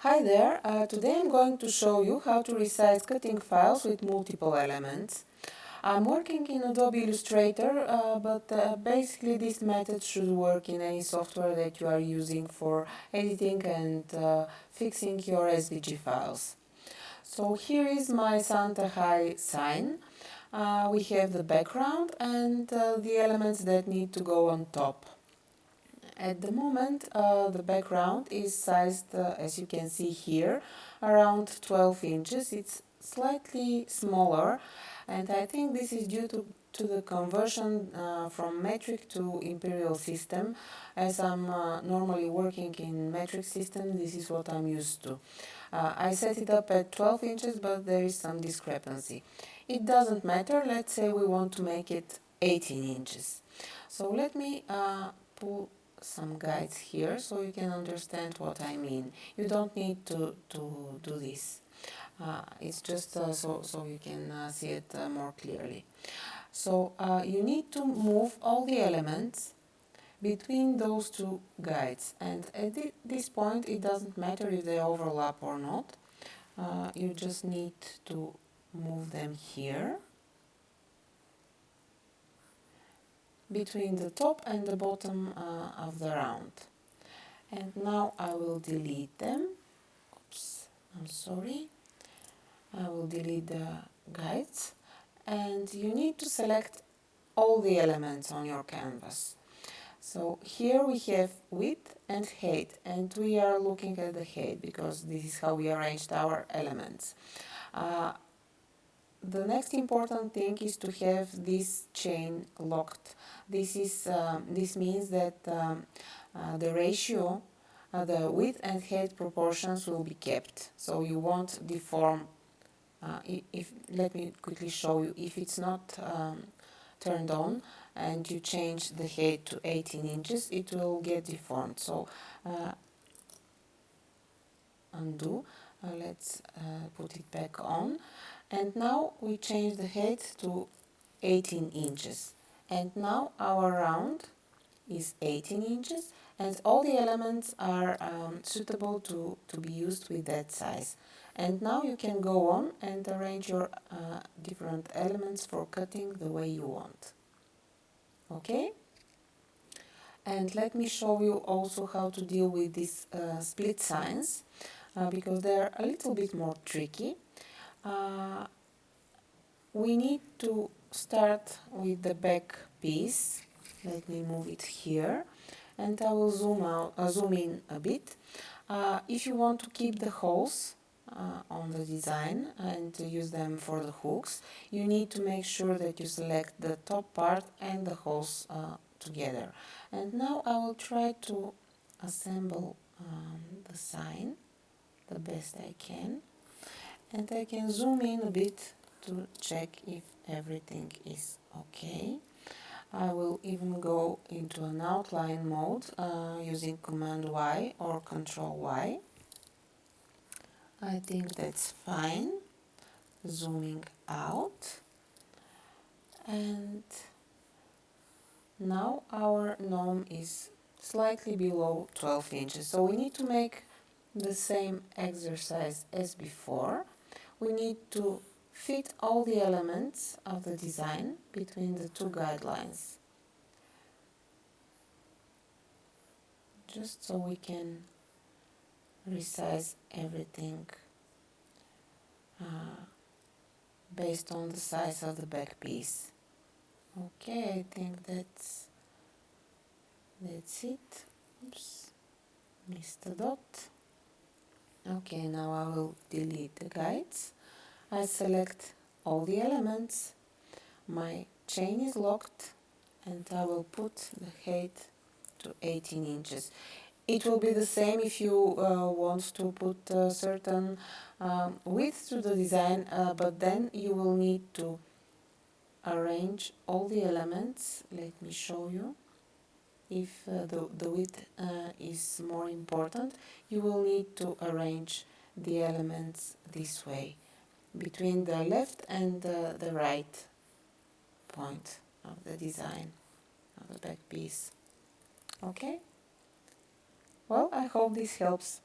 Hi there, today I'm going to show you how to resize cutting files with multiple elements. I'm working in Adobe Illustrator, but basically this method should work in any software that you are using for editing and fixing your SVG files. So here is my Santa High sign. We have the background and the elements that need to go on top. At the moment, the background is sized, as you can see here, around 12 inches. It's slightly smaller, and I think this is due to the conversion from metric to imperial system. As I'm normally working in metric system, this is what I'm used to. I set it up at 12 inches, but there is some discrepancy. It doesn't matter. Let's say we want to make it 18 inches. So let me pull some guides here so you can understand what I mean. You don't need to do this. It's just so you can see it more clearly. So you need to move all the elements between those two guides, and at this point it doesn't matter if they overlap or not. You just need to move them here between the top and the bottom of the round. And now I will delete them. Oops, I'm sorry. I will delete the guides. And you need to select all the elements on your canvas. So here we have width and height, and we are looking at the height because this is how we arranged our elements. The next important thing is to have this chain locked. This means that the ratio, the width and height proportions will be kept. So you won't deform. Let me quickly show you. If it's not turned on and you change the height to 18 inches, it will get deformed. So undo. Let's put it back on. And now we change the height to 18 inches. And now our round is 18 inches, and all the elements are suitable to be used with that size. And now you can go on and arrange your different elements for cutting the way you want. Okay? And let me show you also how to deal with these split signs, because they're a little bit more tricky. We need to start with the back piece. Let me move it here, and I will zoom in a bit. If you want to keep the holes on the design and to use them for the hooks, you need to make sure that you select the top part and the holes together. And now I will try to assemble the sign the best I can, and I can zoom in a bit to check if everything is okay. I will even go into an outline mode using Command Y or Control Y. I think that's fine. Zooming out. And now our gnome is slightly below 12 inches. So we need to make the same exercise as before. We need to fit all the elements of the design between the two guidelines, just so we can resize everything based on the size of the back piece. Okay, I think that's it. Oops, missed a dot. Okay, now I will delete the guides. I select all the elements. My chain is locked, and I will put the height to 18 inches. It will be the same if you want to put a certain width to the design, but then you will need to arrange all the elements. Let me show you. If the width is more important, you will need to arrange the elements this way, between the left and the right point of the design of the back piece. Okay? Well, I hope this helps.